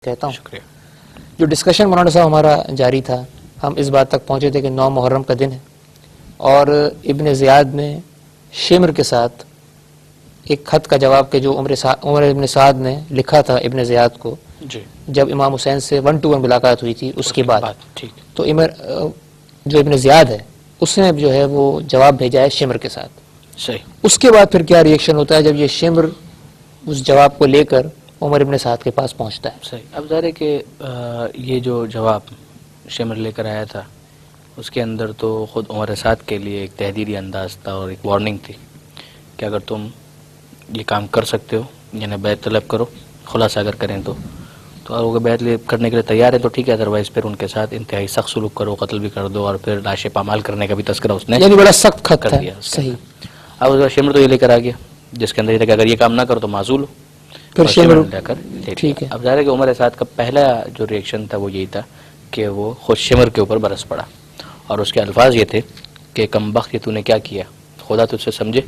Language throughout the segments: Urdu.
کہتا ہوں. شکریہ. جو ڈسکشن مولانا صاحب ہمارا جاری تھا، ہم اس بات تک پہنچے تھے کہ 9 محرم کا دن ہے، اور ابن زیاد نے شمر کے ساتھ ایک خط کا جواب کہ جو عمر ابن سعد نے لکھا تھا ابن زیاد کو جی جب امام حسین سے 1 to 1 ملاقات ہوئی تھی اس کے بعد، ٹھیک. تو جو ابن زیاد ہے اس نے جو ہے وہ جواب بھیجا ہے شمر کے ساتھ. صحیح. اس کے بعد پھر کیا ریئیکشن ہوتا ہے جب یہ شمر اس جواب کو لے کر عمر ابن سعد کے پاس پہنچتا ہے؟ صحیح. اب ظاہر ہے کہ یہ جو جواب شمر لے کر آیا تھا اس کے اندر تو خود عمر سعد کے لیے ایک تحریری انداز تھا اور ایک وارننگ تھی کہ اگر تم یہ کام کر سکتے ہو یعنی بیعت طلب کرو، خلاصہ اگر کریں تو اگر بیعت کرنے کے لیے تیار ہے تو ٹھیک ہے، ادروائز پھر ان کے ساتھ انتہائی سخت سلوک کرو، قتل بھی کر دو، اور پھر لاشیں پامال کرنے کا بھی تذکرہ اس نے یعنی بڑا سخت خط کر تھا. دیا. صحیح. اب اس کا شمر تو یہ لے کر آ گیا جس کے اندر یہ تھا کہ اگر یہ کام نہ کرو تو معزول ہو. پھر اور شمر لے کر ٹھیک ہے. اب ظاہر ہے کہ عمر سعد کا پہلا جو ریئیکشن تھا وہ یہی تھا کہ وہ خود شمر کے اوپر برس پڑا، اور اس کے الفاظ یہ تھے کہ کم بخت یہ تو نے کیا کیا، خدا تجھ سے سمجھے،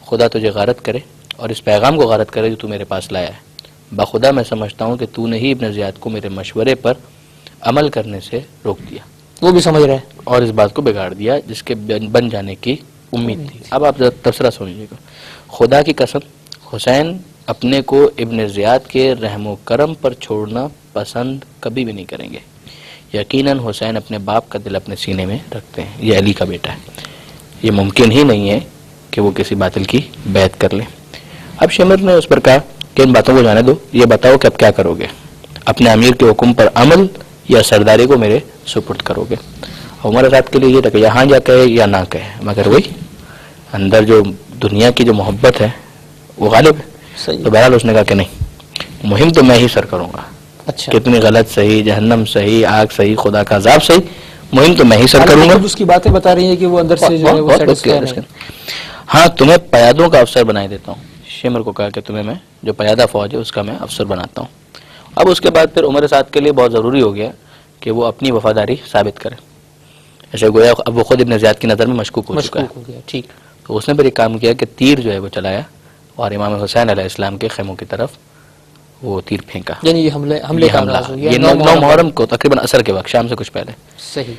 خدا تجھے غارت کرے اور اس پیغام کو غارت کرے جو تو میرے پاس لایا ہے. بخدا میں سمجھتا ہوں کہ تو نے ہی ابن زیاد کو میرے مشورے پر عمل کرنے سے روک دیا، وہ بھی سمجھ رہے ہیں، اور اس بات کو بگاڑ دیا جس کے بن جانے کی امید تھی. اب آپ تبصرہ سمجھیے گا. خدا کی قسم حسین اپنے کو ابن زیاد کے رحم و کرم پر چھوڑنا پسند کبھی بھی نہیں کریں گے. یقیناً حسین اپنے باپ کا دل اپنے سینے میں رکھتے ہیں، یہ علی کا بیٹا ہے، یہ ممکن ہی نہیں ہے کہ وہ کسی باطل کی بیعت کر لے. اب شمر نے اس پر کہا کہ ان باتوں کو جانے دو، یہ بتاؤ کہ اب کیا کرو گے، اپنے امیر کے حکم پر عمل یا سرداری کو میرے سپرد کرو گے. عمر سعد کے لیے یہ تھا کہ یہاں جا کہے یا نہ کہے، مگر وہی اندر جو دنیا کی جو محبت ہے وہ غالب ہے. تو بہرحال اس نے کہا کہ نہیں، مہم تو میں ہی سر کروں گا. اچھا، کتنی غلط صحیح، جہنم صحیح، آگ صحیح، خدا کا عذاب صحیح، مہم تو میں ہی سر کروں گا. اس کی باتیں بتا رہی ہیں کہ وہ اندر سے جو ہے وہ satisfied نہیں. ہاں تمہیں پیادوں کا افسر بنائی دیتا ہوں. شمر کو کہا کہ تمہیں میں جو پیادہ فوج ہے اس کا میں افسر بناتا ہوں. اب اس کے بعد پھر عمر سعد کے لیے بہت ضروری ہو گیا کہ وہ اپنی وفاداری ثابت کرے. ایسے گویا اب وہ خود ابن زیاد کی نظر میں مشکوک ہو چکا ہے. ٹھیک. تو اس نے پھر ایک کام کیا کہ تیر جو ہے وہ چلایا اور امام حسین علیہ السلام کے خیموں کی طرف وہ تیر پھینکا. یعنی یہ حملے کا آغاز ہو گیا. یہ 9 محرم کو تقریباً عصر کے وقت، شام سے کچھ پہلے. صحیح.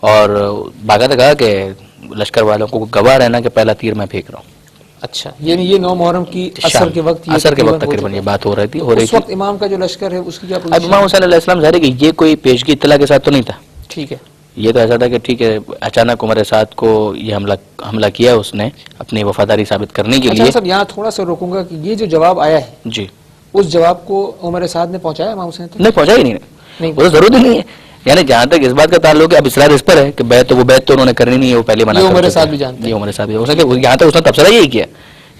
اور باقاعدہ کہا کہ لشکر والوں کو گواہ رہنا کہ پہلا تیر میں پھینک رہا ہوں. اچھا، یعنی یہ 9 محرم کی عصر کے وقت تقریباً یہ بات ہو رہی تھی. اس وقت امام کا جو لشکر ہے اس کی کیا اب امام حسین علیہ السلام ظاہر ہے کہ یہ کوئی پیشگی اطلاع کے ساتھ تو نہیں تھا. ٹھیک ہے. یہ تو ایسا تھا کہ ٹھیک ہے اچانک عمر سعد کو یہ حملہ کیا اس نے اپنی وفاداری ثابت کرنے کے لیے. اچھا صاحب یہاں تھوڑا سا روکوں گا کہ یہ جو جواب آیا ہے جی اس جواب کو عمر سعد نے پہنچایا امام حسین تک؟ نہیں پہنچا ہی نہیں، وہ تو ضروری نہیں ہے. یعنی جہاں تک اس بات کا تعلق ہے اب اصرار اس پر ہے کہ بیعت تو انہوں نے کرنی نہیں ہے، وہ پہلے منع کر چکے. عمر سعد بھی جانتے ہیں، عمر صاحب یہاں تک اس نے تبصرہ یہی کیا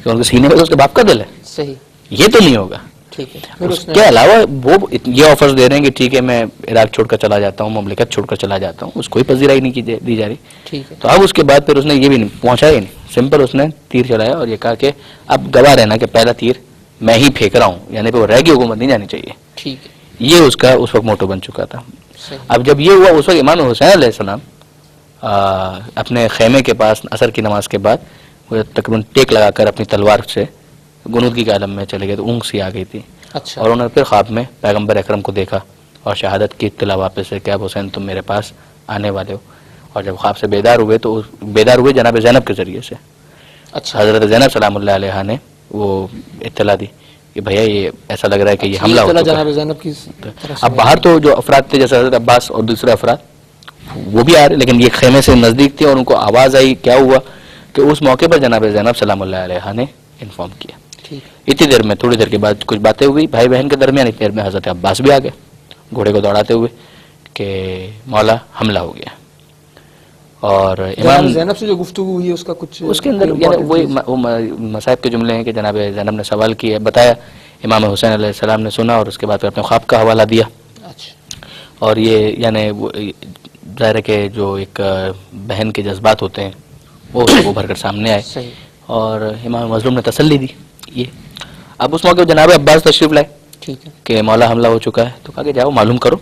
کہ ان کے سینے میں تو اس کے باپ کا دل ہے. صحیح. یہ تو نہیں ہوگا. ٹھیک ہے. اس کے علاوہ وہ یہ آفرز دے رہے ہیں کہ ٹھیک ہے میں عراق چھوڑ کر چلا جاتا ہوں، مملکت چھوڑ کر چلا جاتا ہوں، اس کو پذیرائی نہیں دی جا رہی. ٹھیک ہے. تو اب اس کے بعد پھر اس نے یہ بھی نہیں پہنچایا ہی نہیں، سمپل اس نے تیر چلایا اور یہ کہا کہ اب گواہ رہنا کہ پہلا تیر میں ہی پھینک رہا ہوں، یعنی پہ وہ رہ گئی حکومت نہیں جانی چاہیے. ٹھیک ہے. یہ اس کا اس وقت موٹو بن چکا تھا. اب جب یہ ہوا اس وقت امام حسین علیہ السلام اپنے خیمے کے پاس عصر کی نماز کے بعد وہ تقریباً ٹیک لگا کر اپنی تلوار سے گنودگی کے عالم میں چلے گئے. تو اونگ سی آ گئی تھی. اچھا. اور انہوں نے پھر خواب میں پیغمبر اکرم کو دیکھا اور شہادت کی اطلاع واپس سے کہ اب حسین تم میرے پاس آنے والے ہو. اور جب خواب سے بیدار ہوئے جناب زینب کے ذریعے سے. اچھا. حضرت زینب سلام اللہ علیہ نے وہ اطلاع دی کہ بھیا یہ ایسا لگ رہا ہے کہ یہ حملہ ہو چکا ہے. اب باہر تو جو افراد تھے جیسے حضرت عباس اور دوسرے افراد وہ بھی آ رہے، لیکن یہ خیمے سے نزدیک تھے اور ان کو آواز آئی. کیا ہوا کہ اس موقع پر جناب زینب سلام اللہ علیہ نے انفارم کیا. اتنی دیر میں تھوڑی دیر کے بعد کچھ باتیں ہوئی بھائی بہن کے درمیان. اتنی دیر میں حضرت عباس بھی آ گئے گھوڑے کو دوڑاتے ہوئے کہ مولا حملہ ہو گیا. اور امام زینب سے جو گفتگو ہوئی اس کا کچھ اس کے اندر وہ مصائب کے جملے ہیں کہ جناب زینب نے سوال کیا، بتایا، امام حسین علیہ السلام نے سنا اور اس کے بعد پھر اپنے خواب کا حوالہ دیا. اور یہ یعنی ظاہر ہے کہ جو ایک بہن کے جذبات ہوتے ہیں وہ ابھر کر سامنے آئے اور امام مظلوم نے تسلی دی. یہ اب اس موقع جناب عباس تشریف لائے. ٹھیک ہے. کہ مولا حملہ ہو چکا ہے. تو کہا کہ جاؤ معلوم کرو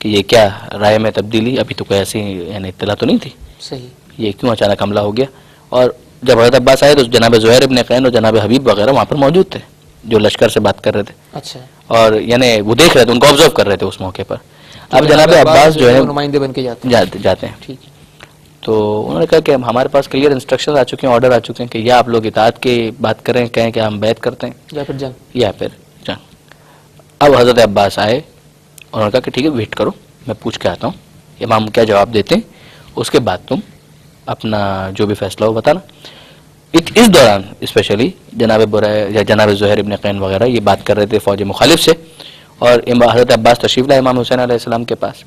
کہ یہ کیا رائے میں تبدیلی، ابھی تو کوئی ایسی یعنی اطلاع تو نہیں تھی. صحیح. یہ کیوں اچانک حملہ ہو گیا. اور جب حضرت عباس آئے تو جناب زہیر ابن قین اور جناب حبیب وغیرہ وہاں پر موجود تھے. جو لشکر سے بات کر رہے تھے, اچھا, اور یعنی وہ دیکھ رہے تھے, ان کو آبزرو کر رہے تھے اس موقع پر. اب جناب عباس جو ہے نمائندے بن کے جاتے ہیں. ٹھیک ہے. تو انہوں نے کہا کہ ہمارے پاس کلیئر انسٹرکشن آ چکے ہیں, آرڈر آ چکے ہیں کہ یا آپ لوگ اطاعت کی بات کریں, کہیں کہ ہم بیعت کرتے ہیں, یا پھر جنگ, یا پھر جنگ. اب حضرت عباس آئے, انہوں نے کہا کہ ٹھیک ہے ویٹ کرو, میں پوچھ کے آتا ہوں امام کیا جواب دیتے ہیں, اس کے بعد تم اپنا جو بھی فیصلہ ہو بتانا. اس دوران اسپیشلی جناب برے یا جناب زہیر ابن قین وغیرہ یہ بات کر رہے تھے فوج مخالف سے, اور حضرت عباس تشریف لائے امام حسین علیہ السلام کے پاس,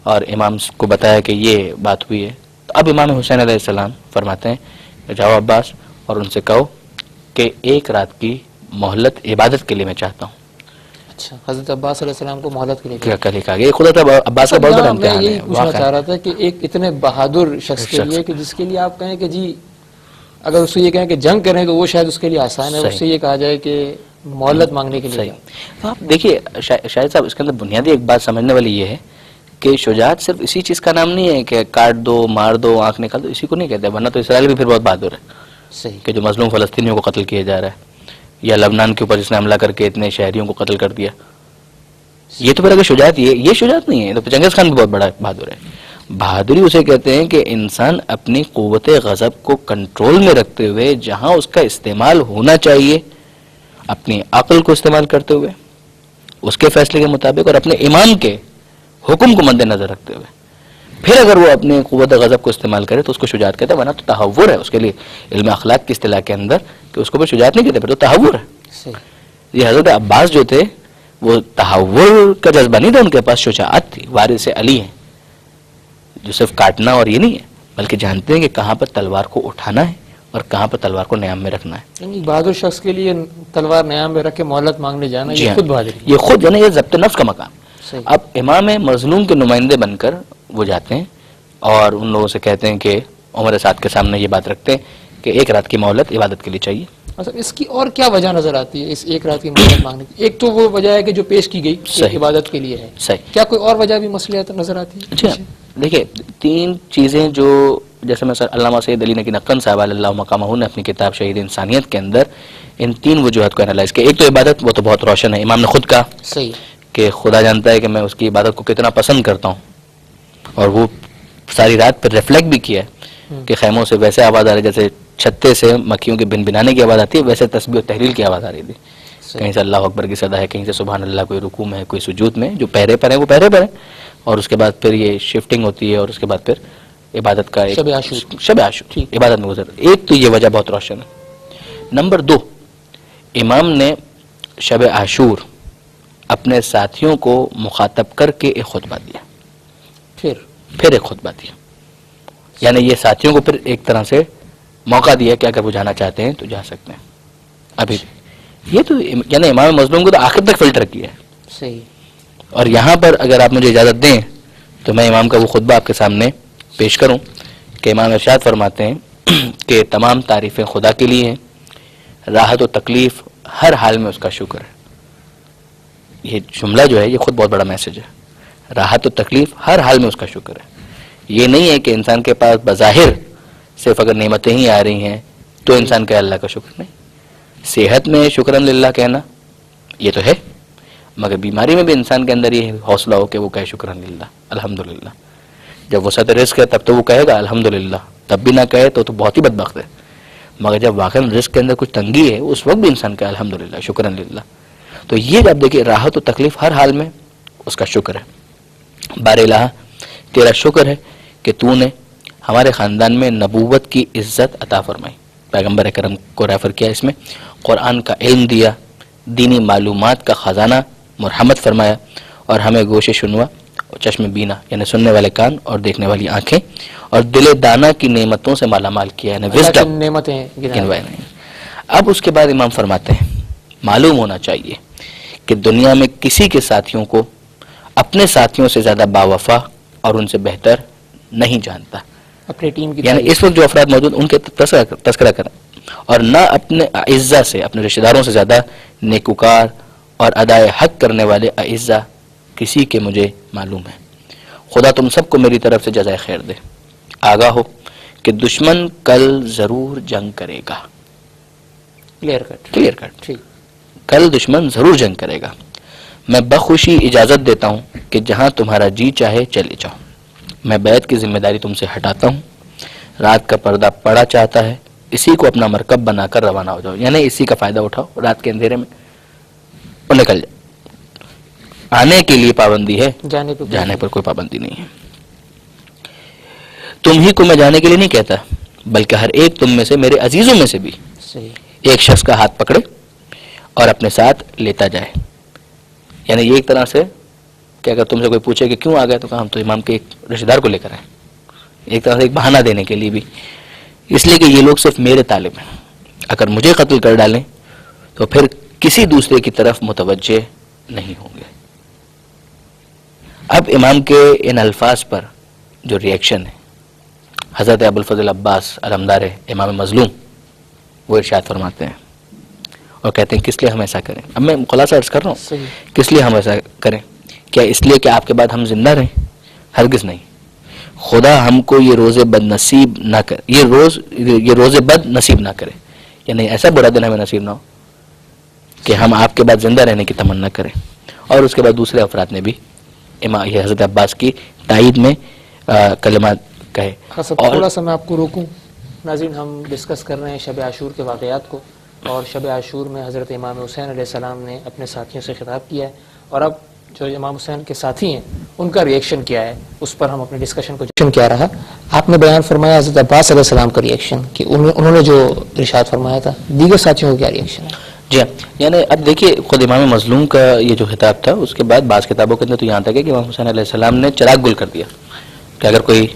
اور امام کو بتایا کہ یہ بات ہوئی ہے. تو اب امام حسین علیہ السلام فرماتے ہیں کہ جاؤ عباس اور ان سے کہو کہ ایک رات کی مہلت عبادت کے لیے میں چاہتا ہوں. اچھا, حضرت عباس علیہ السلام کو مہلت کے لیے کیا لکھا گیا, خدا تھا عباس کا بہت بڑا امتحان میں ہے. یہی پوچھنا چاہ رہا تھا کہ ایک اتنے بہادر شخص کے لیے کہ جس کے لیے آپ کہیں کہ جی اگر اس سے یہ کہیں کہ جنگ کریں تو وہ شاید اس کے لیے آسان ہے, اس سے یہ کہا جائے کہ مہلت مانگنے کے لیے. صحیح. تو آپ دیکھیے شاہد صاحب, اس کے اندر بنیادی ایک بات سمجھنے والی یہ ہے کہ شجاعت صرف اسی چیز کا نام نہیں ہے کہ کاٹ دو, مار دو, آنکھ نکال دو, اسی کو نہیں کہتے, ورنہ تو اسرائیل بھی پھر بہت بہادر ہے. صحیح. کہ جو مظلوم فلسطینیوں کو قتل کیا جا رہا ہے, یا لبنان کے اوپر جس نے حملہ کر کے اتنے شہریوں کو قتل کر دیا, یہ تو پھر اگر شجاعت یہ شجاعت نہیں ہے, تو چنگیز خان بھی بہت بڑا بہادر ہے. بہادری اسے کہتے ہیں کہ انسان اپنی قوت غضب کو کنٹرول میں رکھتے ہوئے جہاں اس کا استعمال ہونا چاہیے اپنی عقل کو استعمال کرتے ہوئے اس کے فیصلے کے مطابق, اور اپنے امام کے حکم کو مد نظر رکھتے ہوئے پھر اگر وہ اپنے قوت غضب کو استعمال کرے تو اس کو شجاعت کہتے ہیں. ورنہ تو تحور ہے اس کے لیے علم اخلاق کی اصطلاح کے اندر, کہ اس کو بھی شجاعت نہیں کہتے, پھر تو تحور ہے. یہ حضرت عباس جو تھے وہ تحور کا جذبہ نہیں تھا, ان کے پاس شجاعت تھی, وارث علی ہیں جو صرف کاٹنا اور یہ نہیں ہے, بلکہ جانتے ہیں کہ کہاں پر تلوار کو اٹھانا ہے اور کہاں پر تلوار کو نیام میں رکھنا ہے. یعنی بہادر شخص کے لیے تلوار نیام میں رکھ کے مہلت مانگنے جانا یہ خود بہادری, یہ خود جو ہے یہ ضبط نفس کا مقام. صحیح. اب امام مظلوم کے نمائندے بن کر وہ جاتے ہیں اور ان لوگوں سے کہتے ہیں کہ عمر سعد کے سامنے یہ بات رکھتے ہیں کہ ایک رات کی مہلت عبادت کے لیے چاہیے. اچھا, اس کی اور کیا وجہ نظر آتی ہے اس ایک رات کی مہلت مانگنے کی؟ ایک تو وہ وجہ ہے کہ جو پیش کی گئی عبادت کے لیے ہے, صحیح. کیا کوئی اور وجہ بھی مصلحت نظر آتی ہے؟ اچھا دیکھیے, تین چیزیں جو جیسے میں علامہ سید علی نقی نقن صاحب علیہ اللہ مقامہ نے اپنی کتاب شہید انسانیت کے اندر ان تین وجوہات کو انالائز کیا. ایک تو عبادت, وہ تو بہت روشن ہے, امام نے خود کہا صحیح کہ خدا جانتا ہے کہ میں اس کی عبادت کو کتنا پسند کرتا ہوں, اور وہ ساری رات پر ریفلیکٹ بھی کیا ہے کہ خیموں سے ویسے آواز آ رہی جیسے چھتے سے مکھیوں کے بن بنانے کی آواز آتی ہے, ویسے تسبیح و تحلیل کی آواز آ رہی تھی. کہیں سے اللہ اکبر کی صدا ہے, کہیں سے سبحان اللہ, کوئی رکوع میں ہے, کوئی سجود میں, جو پہرے پر ہیں وہ پہرے پر ہیں, اور اس کے بعد پھر یہ شفٹنگ ہوتی ہے, اور اس کے بعد پھر عبادت کا ایک شب عاشور عبادت میں گزر. ایک تو یہ وجہ بہت روشن ہے. نمبر دو, امام نے شب عاشور اپنے ساتھیوں کو مخاطب کر کے ایک خطبہ دیا, پھر ایک خطبہ دیا, یعنی یہ ساتھیوں کو پھر ایک طرح سے موقع دیا کہ اگر وہ جانا چاہتے ہیں تو جا سکتے ہیں. ابھی یہ تو یعنی امام مظلوم کو تو آخر تک فلٹر کیا ہے. صحیح. اور یہاں پر اگر آپ مجھے اجازت دیں تو میں امام کا وہ خطبہ آپ کے سامنے پیش کروں کہ امام ارشاد فرماتے ہیں کہ تمام تعریفیں خدا کے لیے ہیں, راحت و تکلیف ہر حال میں اس کا شکر ہے. یہ جملہ جو ہے یہ خود بہت بڑا میسج ہے, راحت و تکلیف ہر حال میں اس کا شکر ہے. یہ نہیں ہے کہ انسان کے پاس بظاہر صرف اگر نعمتیں ہی آ رہی ہیں تو انسان کا اللہ کا شکر نہیں. صحت میں شکرن للہ کہنا یہ تو ہے, مگر بیماری میں بھی انسان کے اندر یہ حوصلہ ہو کہ وہ کہے شکرن للہ الحمدللہ. جب وسعت رزق ہے تب تو وہ کہے گا الحمدللہ, تب بھی نہ کہے تو بہت ہی بدبخت ہے. مگر جب واقعی رزق کے اندر کچھ تنگی ہے اس وقت بھی انسان کہے الحمدللہ شکرن للہ. تو یہ جب دیکھیے راحت و تکلیف ہر حال میں اس کا شکر ہے. بار الہ تیرا شکر ہے کہ تو نے ہمارے خاندان میں نبوت کی عزت عطا فرمائی, پیغمبر اکرم کو ریفر کیا اس میں, قرآن کا علم دیا, دینی معلومات کا خزانہ مرحمت فرمایا, اور ہمیں گوش شنوا اور چشم بینا یعنی سننے والے کان اور دیکھنے والی آنکھیں اور دل دانا کی نعمتوں سے مالا مال کیا, یعنی وزڈم نعمتیں گنوائے نہیں. اب اس کے بعد امام فرماتے ہیں معلوم ہونا چاہیے کہ دنیا میں کسی کے ساتھیوں کو اپنے ساتھیوں سے زیادہ باوفا اور ان سے بہتر نہیں جانتا. اپنی ٹیم کی یعنی اس وقت جو افراد موجود ان کے تذکرہ کریں, اور نہ اپنے اعزہ سے اپنے رشتہ داروں سے زیادہ نیکوکار اور ادائے حق کرنے والے اعزہ کسی کے مجھے معلوم ہے. خدا تم سب کو میری طرف سے جزائے خیر دے. آگاہ ہو کہ دشمن کل ضرور جنگ کرے گا. Clear cut. کل دشمن ضرور جنگ کرے گا. میں بخوشی اجازت دیتا ہوں کہ جہاں تمہارا جی چاہے چلے جاؤ. میں بیعت کی ذمہ داری تم سے ہٹاتا ہوں. رات کا پردہ پڑا چاہتا ہے اسی کو اپنا مرکب بنا کر روانہ ہو جاؤ. یعنی اسی کا فائدہ اٹھاؤ رات کے اندھیرے میں اور نکل جاؤ. آنے کے لیے پابندی ہے, جانے پر کوئی پابندی نہیں ہے. تم ہی کو میں جانے کے لیے نہیں کہتا, بلکہ ہر ایک تم میں سے, میرے عزیزوں میں سے بھی ایک شخص کا ہاتھ پکڑے اور اپنے ساتھ لیتا جائے. یعنی یہ ایک طرح سے کہ اگر تم سے کوئی پوچھے کہ کیوں آ گئے تو کہا ہم تو امام کے ایک رشتہ دار کو لے کر آئے. ایک طرح سے ایک بہانہ دینے کے لیے بھی, اس لیے کہ یہ لوگ صرف میرے طالب ہیں. اگر مجھے قتل کر ڈالیں تو پھر کسی دوسرے کی طرف متوجہ نہیں ہوں گے. اب امام کے ان الفاظ پر جو ریئیکشن ہے, حضرت ابوالفضل عباس علمدار امام مظلوم وہ ارشاد فرماتے ہیں اور کہتے ہیں کس لیے ہم ایسا کریں. اب میں خلاصہ عرض کر رہا ہوں, کس لیے ہم ایسا کریں؟ کیا اس لیے کہ آپ کے بعد ہم زندہ رہیں؟ ہرگز نہیں. خدا ہم کو یہ روز بد نصیب نہ کرے, یہ روز بد نصیب نہ کرے. یعنی ایسا برا دن ہمیں نصیب نہ ہو کہ ہم آپ کے بعد زندہ رہنے کی تمنا کریں. اور اس کے بعد دوسرے افراد نے بھی یہ حضرت عباس کی تائید میں کلمات کہے. تھوڑا سا میں آپ کو روکوں. ناظرین, ہم ڈسکس کر رہے ہیں شب عاشور کے واقعات کو, اور شب عاشور میں حضرت امام حسین علیہ السلام نے اپنے ساتھیوں سے خطاب کیا ہے, اور اب جو امام حسین کے ساتھی ہیں ان کا ریئیکشن کیا ہے اس پر ہم اپنے ڈسکشن کو کیا رہا. آپ نے بیان فرمایا حضرت عباس علیہ السلام کا ریئیکشن کہ انہوں نے جو ارشاد فرمایا تھا, دیگر ساتھیوں کا کیا ریئیکشن ہے؟ جی ہاں, یعنی اب دیکھیے خود امام مظلوم کا یہ جو خطاب تھا اس کے بعد بعض کتابوں کے اندر تو یہاں تک ہے کہ امام حسین علیہ السلام نے چراغ گل کر دیا کہ اگر کوئی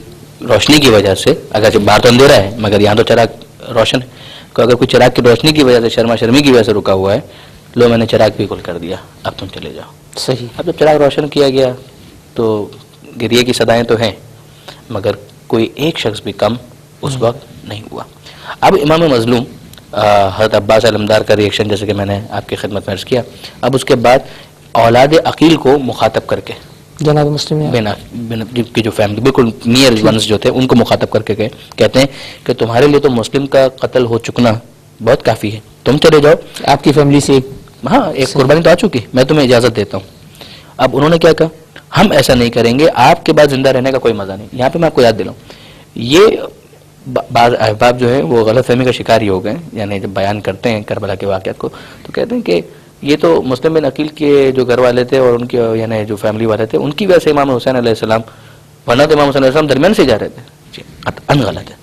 روشنی کی وجہ سے, اگر باہر تو اندھیرا ہے مگر یہاں تو چراغ روشن ہے, کہ اگر کوئی چراغ کی روشنی کی وجہ سے شرما شرمی کی وجہ سے رکا ہوا ہے, لو میں نے چراغ بھی گل کر دیا, اب تم چلے جاؤ. صحیح. اب جب چراغ روشن کیا گیا تو گریے کی صدائیں تو ہیں مگر کوئی ایک شخص بھی کم اس وقت نہیں ہوا. اب امام مظلوم حضرت عباس علمدار کا ریئیکشن جیسے کہ میں نے آپ کی خدمت میں عرض کیا. اب اس کے بعد اولاد عقیل کو مخاطب کر کے جناب مسلم کی جو فیملی بالکل نیئر ونس جو تھے ان کو مخاطب کر کے کہتے ہیں کہ تمہارے لیے تو مسلم کا قتل ہو چکنا بہت کافی ہے, تم چلے جاؤ. آپ کی فیملی سے ایک قربانی تو آ چکی, میں تمہیں اجازت دیتا ہوں. اب انہوں نے کیا کہا, ہم ایسا نہیں کریں گے, آپ کے بعد زندہ رہنے کا کوئی مزہ نہیں. یہاں پہ میں آپ کو یاد دلاؤں, یہ بعض احباب جو ہیں وہ غلط فہمی کا شکار ہی ہو گئے. یعنی جب بیان کرتے ہیں کربلا کے واقعات کو تو کہتے ہیں کہ یہ تو مسلم بن عقیل کے جو گھر والے تھے اور ان کے یعنی جو فیملی والے تھے ان کی وجہ سے امام حسین علیہ السلام, ورنہ تو امام حسین علیہ السلام درمیان سے جا رہے تھے. جی قطعاً غلط ہے.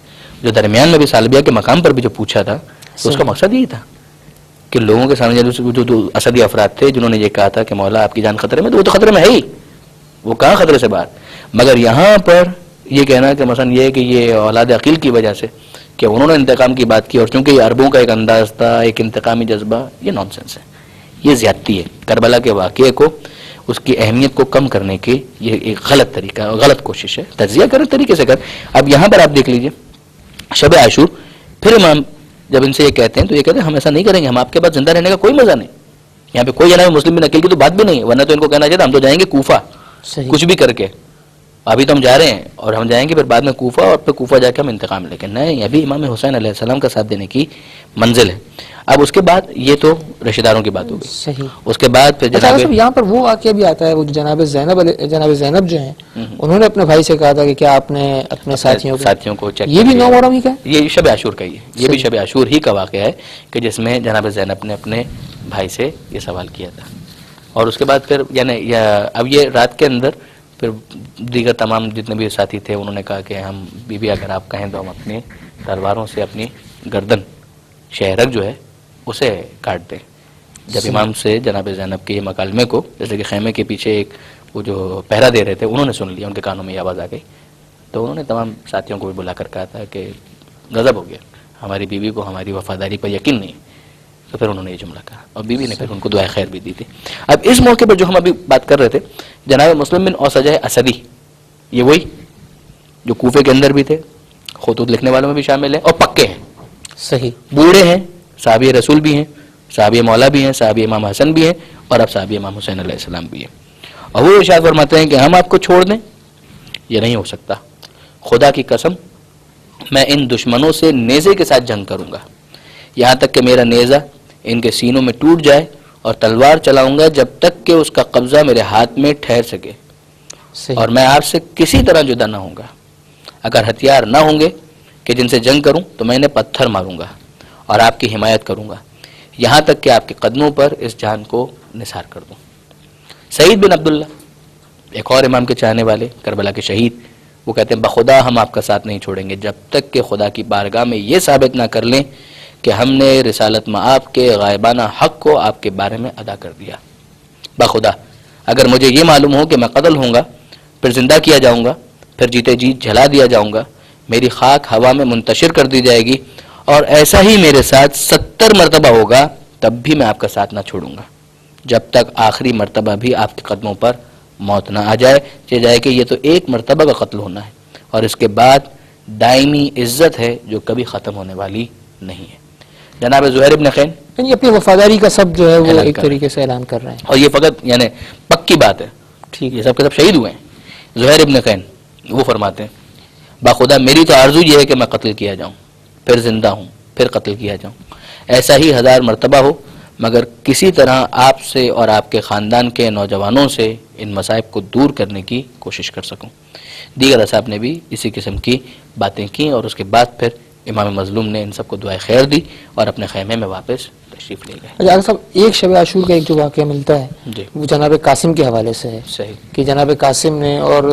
جو درمیان میں بھی سالبیہ کے مقام پر بھی جو پوچھا تھا تو اس کا مقصد یہی تھا کہ لوگوں کے سامنے جو اسدی افراد تھے جنہوں نے یہ کہا تھا کہ مولا آپ کی جان خطرے میں, تو وہ تو خطرے میں ہے ہی, وہ کہاں خطرے سے باہر. مگر یہاں پر یہ کہنا کہ مثلا یہ ہے کہ یہ اولاد عقیل کی وجہ سے کہ انہوں نے انتقام کی بات کی اور چونکہ یہ عربوں کا ایک انداز تھا, ایک انتقامی جذبہ, یہ نان سینس ہے, یہ زیادتی ہے. کربلا کے واقعے کو, اس کی اہمیت کو کم کرنے کی یہ ایک غلط طریقہ, غلط کوشش ہے. تجزیہ کریں طریقے سے کر. اب یہاں پر آپ دیکھ لیجئے شب عاشور, پھر امام جب ان سے یہ کہتے ہیں تو یہ کہتے ہیں ہم ایسا نہیں کریں گے, ہم آپ کے بعد زندہ رہنے کا کوئی مزہ نہیں. یہاں پہ کوئی جناب مسلم بن عقیل کی تو بات بھی نہیں ہے, ورنہ تو ان کو کہنا چاہیے ہم تو جائیں گے کوفہ کچھ بھی کر کے. ابھی تو ہم جا رہے ہیں اور ہم جائیں گے پھر بعد میں کوفہ, اور پھر کوفہ جا کے ہم انتقام لے کے. نہیں, ابھی امام حسین علیہ السلام کا ساتھ دینے کی منزل ہے. اب اس کے بعد یہ تو رشتہ داروں کی بات ہوگی. صحیح. اس کے بعد پھر جناب یہاں پر وہ واقعہ بھی آتا ہے, وہ جناب زینب جو ہیں انہوں نے اپنے بھائی سے کہا تھا کہ کیا آپ نے اپنے ساتھیوں کو چیک, یہ بھی 9 محرم ہی کا, یہ شب عاشور کا ہی ہے. یہ بھی شب عاشور ہی کا واقعہ ہے کہ جس میں جناب زینب نے اپنے بھائی سے یہ سوال کیا تھا. اور اس کے بعد پھر یعنی اب یہ رات کے اندر پھر دیگر تمام جتنے بھی ساتھی تھے انہوں نے کہا کہ ہم بی اگر آپ کہیں تو ہم اپنی تلواروں سے اپنی گردن شہرک جو ہے اسے کاٹ دیں. جب امام سے جناب زینب کے مکالمے کو, جیسے کہ خیمے کے پیچھے ایک وہ جو پہرا دے رہے تھے انہوں نے سن لیا, ان کے کانوں میں یہ آواز آ گئی, تو انہوں نے تمام ساتھیوں کو بھی بلا کر کہا تھا کہ غضب ہو گیا, ہماری بیوی کو ہماری وفاداری پر یقین نہیں. تو پھر انہوں نے یہ جملہ کہا اور بیوی نے پھر ان کو دعائے خیر بھی دی تھی. اب اس موقع پر جو ہم ابھی بات کر رہے تھے, جناب مسلم بن اوسجہ اسدی, یہ وہی جو کوفے کے اندر بھی تھے, خطوط لکھنے والوں میں بھی شامل ہیں اور پکے ہیں. صحیح. بوڑھے ہیں, صحابی رسول بھی ہیں, صحابی مولا بھی ہیں, صحابی امام حسن بھی ہیں, اور اب صحابی امام حسین علیہ السلام بھی ہیں. اور وہ ارشاد فرماتے ہیں کہ ہم آپ کو چھوڑ دیں, یہ نہیں ہو سکتا. خدا کی قسم میں ان دشمنوں سے نیزے کے ساتھ جنگ کروں گا, یہاں تک کہ میرا نیزہ ان کے سینوں میں ٹوٹ جائے اور تلوار چلاؤں گا جب تک کہ اس کا قبضہ میرے ہاتھ میں ٹھہر سکے، صحیح. اور میں آپ سے کسی طرح جدا نہ ہوں گا. اگر ہتھیار نہ ہوں گے کہ جن سے جنگ کروں تو میں انہیں پتھر ماروں گا اور آپ کی حمایت کروں گا یہاں تک کہ آپ کے قدموں پر اس جان کو نثار کر دوں. سعید بن عبداللہ ایک اور امام کے چاہنے والے، کربلا کے شہید، وہ کہتے ہیں بخدا ہم آپ کا ساتھ نہیں چھوڑیں گے جب تک کہ خدا کی بارگاہ میں یہ ثابت نہ کر لیں کہ ہم نے رسالت مآب کے غائبانہ حق کو آپ کے بارے میں ادا کر دیا. بخدا اگر مجھے یہ معلوم ہو کہ میں قتل ہوں گا، پھر زندہ کیا جاؤں گا، پھر جیتے جی جلا دیا جاؤں گا، میری خاک ہوا میں منتشر کر دی جائے گی، اور ایسا ہی میرے ساتھ 70 مرتبہ ہوگا، تب بھی میں آپ کا ساتھ نہ چھوڑوں گا جب تک آخری مرتبہ بھی آپ کے قدموں پر موت نہ آ جائے. چہ جائے کہ یہ تو ایک مرتبہ کا قتل ہونا ہے اور اس کے بعد دائمی عزت ہے جو کبھی ختم ہونے والی نہیں ہے. جناب زہیر ابن خین یعنی اپنی وفاداری کا سب جو ہے وہ اعلان ایک کر رہے ہیں. طریقے سے اعلان کر رہے ہیں. اور یہ فقط یعنی پکی بات ہے، ٹھیک یہ سب کے سب شہید ہوئے ہیں. زہیر ابن خین وہ فرماتے ہیں باخدا میری تو آرزو یہ ہے کہ میں قتل کیا جاؤں، پھر زندہ ہوں، پھر قتل کیا جاؤں، ایسا ہی 1000 مرتبہ ہو، مگر کسی طرح آپ سے اور آپ کے خاندان کے نوجوانوں سے ان مصائب کو دور کرنے کی کوشش کر سکوں. دیگر اصحاب نے بھی اسی قسم کی باتیں کی اور اس کے بعد پھر امام مظلوم نے ان سب کو دعائے خیر دی اور اپنے خیمے میں واپس تشریف لے گئے. اچھا صاحب، ایک شب عاشور کا ایک جو واقعہ ملتا ہے جی وہ جناب قاسم کے حوالے سے ہے صحیح. کہ جناب قاسم نے اور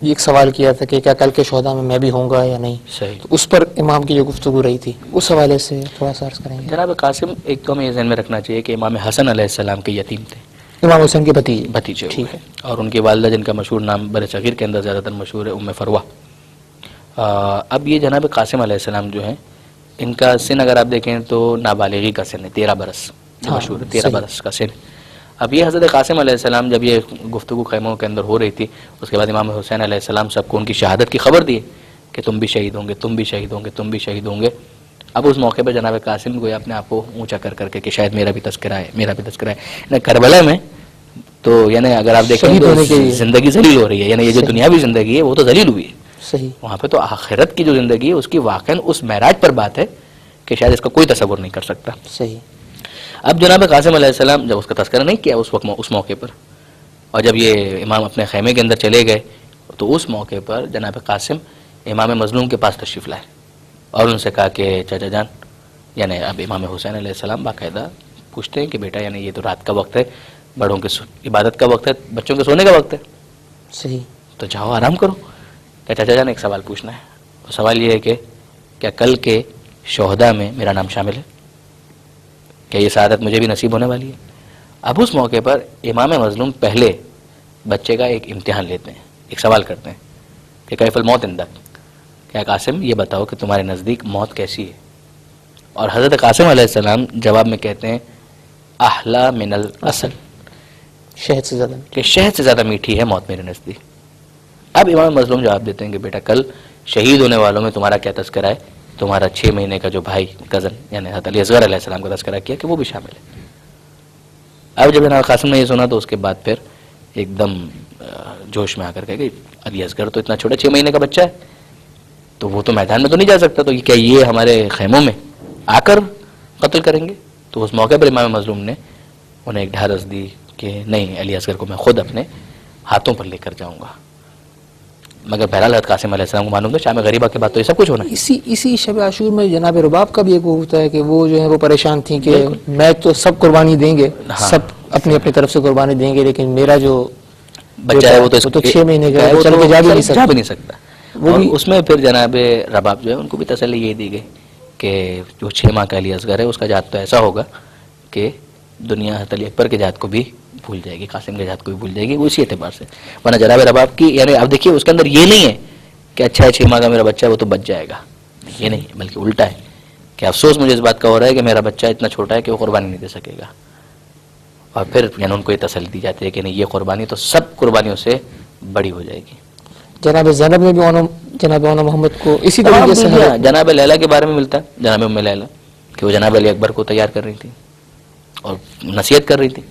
ایک سوال کیا تھا کہ کیا کل کے شہداء میں بھی ہوں گا یا نہیں، صحیح. تو اس پر امام کی جو گفتگو رہی تھی اس حوالے سے تھوڑا سا عرض کریں گے. جناب قاسم ایک تو ہمیں یہ ذہن میں رکھنا چاہیے کہ امام حسن علیہ السلام کے یتیم تھے، امام حسین کے بھتیجے. بھتیجے ٹھیک ہے. اور ان کی والدہ جن کا مشہور نام بر صغیر کے اندر زیادہ تر مشہور ہے ام فروہ. اب یہ جناب قاسم علیہ السلام جو ہیں ان کا سن اگر آپ دیکھیں تو نابالغی کا سن ہے، 13 برس مشہور ہے، 13 برس کا سن. اب یہ حضرت قاسم علیہ السلام جب یہ گفتگو خیموں کے اندر ہو رہی تھی، اس کے بعد امام حسین علیہ السلام سب کو ان کی شہادت کی خبر دی کہ تم بھی شہید ہوں گے، تم بھی شہید ہوں گے، تم بھی شہید ہوں گے. اب اس موقع پہ جناب قاسم کو اپنے آپ کو اونچا کر کر کے کہ شاید میرا بھی تذکرہ ہے، میرا بھی تذکرہ ہے. کربلا میں تو یعنی اگر آپ دیکھیں شہید تو ہونے کے زندگی ذلیل ہو رہی ہے، یعنی یہ جو صحیح. دنیاوی زندگی ہے وہ تو ذلیل ہوئی ہے. صحیح. وہاں پہ تو آخرت کی جو زندگی ہے اس کی واقعاً اس معراج پر بات ہے کہ شاید اس کا کوئی تصور نہیں کر سکتا. صحیح. اب جناب قاسم علیہ السلام جب اس کا تذکرہ نہیں کیا اس وقت اس موقع پر، اور جب یہ امام اپنے خیمے کے اندر چلے گئے تو اس موقع پر جناب قاسم امام مظلوم کے پاس تشریف لائے اور ان سے کہا کہ چچا جان، یعنی اب امام حسین علیہ السلام باقاعدہ پوچھتے ہیں کہ بیٹا یعنی یہ تو رات کا وقت ہے، بڑوں کے عبادت کا وقت ہے، بچوں کے سونے کا وقت ہے، صحیح. تو جاؤ آرام کرو. کہ چچا جان ایک سوال پوچھنا ہے. اور سوال یہ ہے کہ کیا کل کے شہداء میں میرا نام شامل ہے؟ کیا یہ سعادت مجھے بھی نصیب ہونے والی ہے؟ اب اس موقع پر امام مظلوم پہلے بچے کا ایک امتحان لیتے ہیں، ایک سوال کرتے ہیں کہ کیف الموت عندک، کیا قاسم یہ بتاؤ کہ تمہارے نزدیک موت کیسی ہے؟ اور حضرت قاسم علیہ السلام جواب میں کہتے ہیں احلا من العسل، شہد سے زیادہ. کہ شہد سے زیادہ میٹھی ہے موت میرے نزدیک. اب امام مظلوم جواب دیتے ہیں کہ بیٹا کل شہید ہونے والوں میں تمہارا کیا تذکرہ ہے؟ تمہارا 6 مہینے کا جو بھائی کزن یعنی حضرت علی اصغر علیہ السلام کا تذکرہ کیا کہ وہ بھی شامل ہے. اب جب جناب قاسم نے یہ سنا تو اس کے بعد پھر ایک دم جوش میں آ کر کہا کہ علی اصغر تو اتنا چھوٹا 6 مہینے کا بچہ ہے تو وہ تو میدان میں تو نہیں جا سکتا، تو کیا یہ ہمارے خیموں میں آ کر قتل کریں گے؟ تو اس موقع پر امام مظلوم نے انہیں ایک ڈھارس دی کہ نہیں، علی اصغر کو میں خود اپنے ہاتھوں پر لے کر جاؤں گا. مگر بہرحال حضرت قاسم علیہ السلام کو معلوم تھا شام غریبہ کے بعد تو یہ سب کچھ ہونا ہے. اسی شب عاشور میں جناب رباب کا بھی ایک وہ ہوتا ہے کہ وہ جو ہے وہ پریشان تھیں کہ میں تو سب قربانی دیں گے، سب اپنی اپنی طرف سے قربانی دیں گے، لیکن میرا جو بچہ ہے وہ تو 6 مہینے کا ہے، وہ چل کے جا بھی نہیں سکتا. اور اس میں پھر جناب رباب جو ہے ان کو بھی تسلی یہ دی گئی کہ جو 6 ماہ کا علی اصغر ہے اس کا جات تو ایسا ہوگا کہ دنیا حضرت علی اکبر کے جات کو بھی بھول جائے گی، قاسم کے جات کو بھی بھول جائے گی. وہ اسی اعتبار سے ورنہ جناب رباب کی یعنی اب دیکھیے اس کے اندر یہ نہیں ہے کہ اچھا ہے 6 ماہ کا میرا بچہ ہے وہ تو بچ جائے گا، یہ نہیں، بلکہ الٹا ہے کہ افسوس مجھے اس بات کا ہو رہا ہے کہ میرا بچہ اتنا چھوٹا ہے کہ وہ قربانی نہیں دے سکے گا. اور پھر یعنی ان کو یہ تسلی دی جاتی ہے کہ نہیں، یہ قربانی تو سب قربانیوں سے بڑی ہو جائے گی. جناب زینب نے بھی جناب اونا محمد کو اسی طریقے سے جناب لیلا کے بارے میں ملتا ہے، جناب ام لیلا کہ وہ جناب علی اکبر کو تیار کر رہی تھی اور نصیحت کر رہی تھی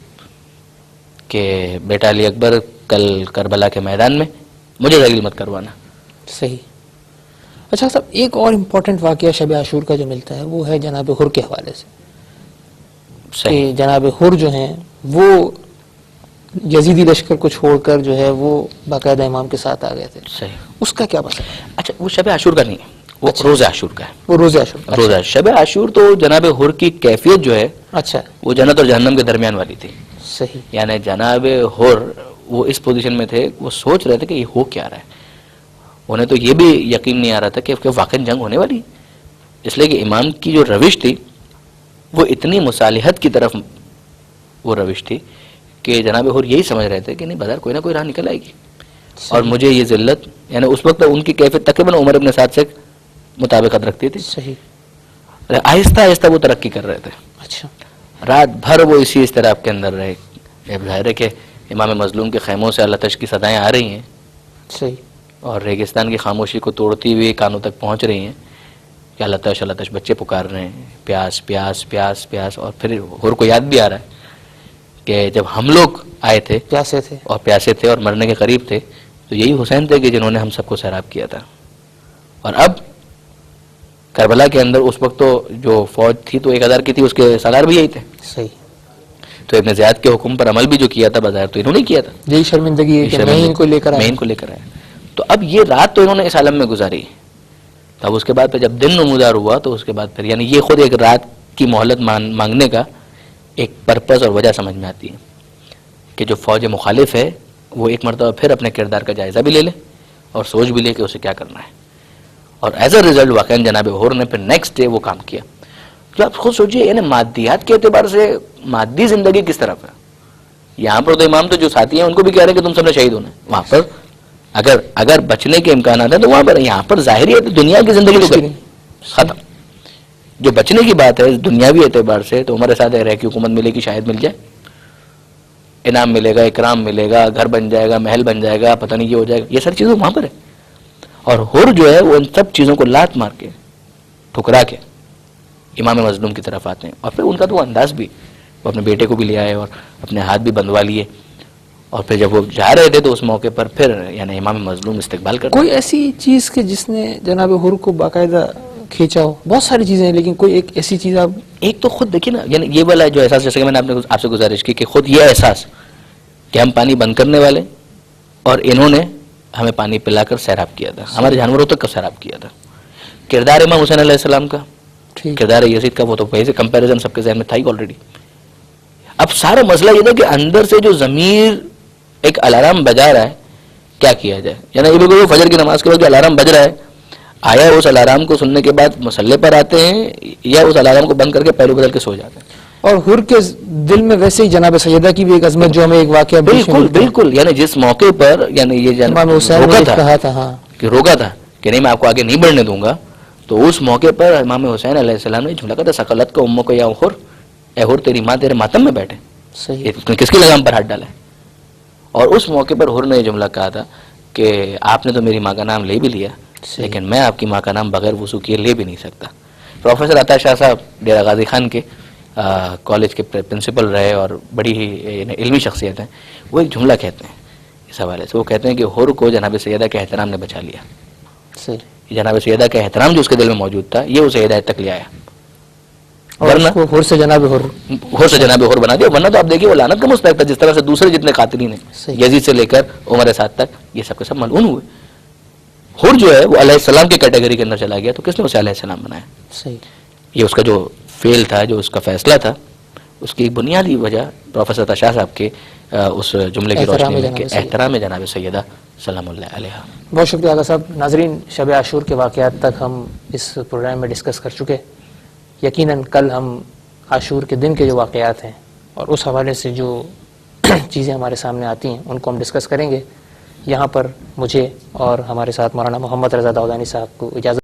کہ بیٹا علی اکبر کل کربلا کے میدان میں مجھے ذلیل مت کروانا. صحیح. اچھا صاحب، ایک اور امپورٹنٹ واقعہ شب عاشور کا جو ملتا ہے وہ ہے جناب حر کے حوالے سے. کہ جناب حر جو ہیں وہ یزیدی لشکر کو چھوڑ کر جو ہے وہ باقاعدہ امام کے ساتھ آ گئے تھے. صحیح. اس کا کیا مسئلہ ہے؟ اچھا وہ شب عاشور کا نہیں ہے, وہ روز عاشور کا ہے. وہ روز عاشور. روزہ شب عاشور تو جناب حر کی کیفیت جو ہے اچھا وہ جنت اور جہنم کے درمیان والی تھی. صحیح. یعنی جناب حر وہ اس پوزیشن میں تھے, وہ سوچ رہے تھے کہ یہ ہو کیا رہا ہے. انہیں تو یہ بھی یقین نہیں آ رہا تھا کہ واقعی جنگ ہونے والی ہے, اس لیے کہ امام کی جو روش تھی وہ اتنی مصالحت کی طرف وہ روش تھی کہ جناب حر یہی سمجھ رہے تھے کہ نہیں بازار کوئی نہ کوئی راہ نکل آئے گی, اور مجھے یہ ذلت, یعنی اس وقت ان کی کیفیت تقریباً عمر ابن سعد سے مطابقت رکھتی تھی. صحیح. آہستہ آہستہ وہ ترقی کر رہے تھے. اچھا. رات بھر وہ اسی اضطراب کے اندر رہے. ظاہر ہے کہ امام مظلوم کے خیموں سے اللہ تش کی صدائیں آ رہی ہیں, صحیح, اور ریگستان کی خاموشی کو توڑتی ہوئی کانوں تک پہنچ رہی ہیں کہ اللہ تش بچے پکار رہے ہیں, پیاس پیاس پیاس پیاس. اور پھر حر کو یاد بھی آ رہا ہے کہ جب ہم لوگ آئے تھے پیاسے تھے اور پیاسے تھے اور مرنے کے قریب تھے تو یہی حسین تھے کہ جنہوں نے ہم سب کو سیراب کیا تھا. اور اب کربلا کے اندر اس وقت تو جو فوج تھی تو 1000 کی تھی, اس کے سالار بھی یہی تھے. صحیح. تو ابن زیاد کے حکم پر عمل بھی جو کیا تھا بظاہر تو انہوں نے کیا تھا. یہی شرمندگی ہے کہ میں ان کو لے کر آیا. تو اب یہ رات تو انہوں نے اس عالم میں گزاری. تب اس کے بعد پھر جب دن نمودار ہوا تو اس کے بعد پھر یعنی یہ خود ایک رات کی مہلت مانگنے کا ایک پرپس اور وجہ سمجھ میں آتی ہے کہ جو فوج مخالف ہے وہ ایک مرتبہ پھر اپنے کردار کا جائزہ بھی لے لے اور سوچ بھی لے کہ اسے کیا کرنا ہے. اور ایز اے ریزلٹ واقعا جناب حر نے پھر نیکسٹ ڈے وہ کام کیا. جو آپ خود سوچیے یعنی مادیات کے اعتبار سے مادی زندگی کس طرف ہے. یہاں پر تو امام تو جو ساتھی ہیں ان کو بھی کہہ رہے ہیں کہ تم سب نے شہید ہونا ہے. وہاں پر اگر بچنے کے امکانات ہیں تو وہاں پر, یہاں پر ظاہری ہے دنیا کی زندگی تو ختم. جو بچنے کی بات ہے دنیاوی اعتبار سے تو ہمارے ساتھ رہ کی حکومت ملے گی, شاید مل جائے, انعام ملے گا, اکرام ملے گا, گھر بن جائے گا, محل بن جائے گا, پتہ نہیں یہ ہو جائے گا, یہ ساری چیزیں وہاں پر ہے. اور حر جو ہے وہ ان سب چیزوں کو لات مار کے ٹھکرا کے امام مظلوم کی طرف آتے ہیں. اور پھر ان کا تو انداز بھی, وہ اپنے بیٹے کو بھی لے آئے اور اپنے ہاتھ بھی بندھوا لیے, اور پھر جب وہ جا رہے تھے تو اس موقع پر پھر یعنی امام مظلوم استقبال کرتے. کوئی ایسی چیز کہ جس نے جناب حر کو باقاعدہ کھینچا ہو؟ بہت ساری چیزیں ہیں لیکن کوئی ایک ایسی چیز آپ ایک تو خود دیکھیے نا, یعنی یہ والا جو احساس, جیسے کہ میں نے آپ سے گزارش کی کہ خود یہ احساس کہ ہم پانی بند کرنے والے اور انہوں نے ہمیں پانی پلا کر سیراب کیا تھا, ہمارے جانوروں تک کا سیراب کیا تھا. کردار امام حسین علیہ السلام کا, کردار یزید کا, وہ تو ویسے کمپیریزن سب کے ذہن میں تھا ہی آلریڈی. اب سارا مسئلہ یہ تھا کہ اندر سے جو ضمیر ایک الارم بجا رہا ہے کیا کیا جائے. یعنی یہ بالکل فجر کی نماز کے وقت جو الارم بج رہا ہے, آیا اس الارم کو سننے کے بعد مسلح پر آتے ہیں یا اس الارم کو بند کر کے پہلو بدل کے سو جاتے ہیں. اور حر کے دل میں ویسے ہی جناب سیدہ کی بھی ایک عظمت جو ہمیں ایک واقعہ بالکل یعنی جس موقع پر یعنی یہ امام حسین نے کہا تھا کہ روکا تھا کہ نہیں میں آپ کو آگے نہیں بڑھنے دوں گا, تو اس موقع پر امام حسین علیہ السلام نے جھولا کہا تھا سقلت کو اموں کو یا حر, اے حر تیری ماں تیرے ماتم میں بیٹھے. صحیح. کس کی لگام پر ہاتھ ڈالا ہے. اور اس موقع پر حر نے یہ جملہ کہا تھا کہ آپ نے تو میری ماں کا نام لے بھی لیا لیکن میں آپ کی ماں کا نام بغیر وضو کیے لے بھی نہیں سکتا. پروفیسر عطا شاہ صاحب ڈیرہ غازی خان کے کالج کے پرنسپل رہے اور بڑی ہی علمی شخصیت ہیں, وہ ایک جملہ کہتے ہیں اس حوالے سے. وہ کہتے ہیں کہ حر کو جناب سیدہ کے احترام نے بچا لیا. جناب سیدہ کا احترام جو اس کے دل میں موجود تھا یہ اسے ہدایت تک لے آیا, ورنہ حر سے جناب حر بنا دیا. ورنہ تو آپ دیکھیے وہ لعنت کا مستحق تھا, جس طرح سے دوسرے جتنے قاتلین ہیں یزید سے لے کر عمر سعد تک یہ سب کے سب ملعون ہوئے. حر جو ہے وہ علیہ السلام کی کیٹیگری کے اندر چلا گیا, تو کس نے اسے علیہ السلام بنایا؟ صحیح. یہ اس کا جو فیل تھا, جو اس کا فیصلہ تھا, اس کی ایک بنیادی وجہ پروفیسر عطا شاہ صاحب کے اس جملے کی روشنی میں کہ احترام جناب سیدہ سلام اللہ علیہ. بہت شکریہ آقا صاحب. ناظرین, شب عاشور کے واقعات تک ہم اس پروگرام میں ڈسکس کر چکے. یقیناً کل ہم عاشور کے دن کے جو واقعات ہیں اور اس حوالے سے جو چیزیں ہمارے سامنے آتی ہیں ان کو ہم ڈسکس کریں گے. یہاں پر مجھے اور ہمارے ساتھ مولانا محمد رضا داؤدانی صاحب کو اجازت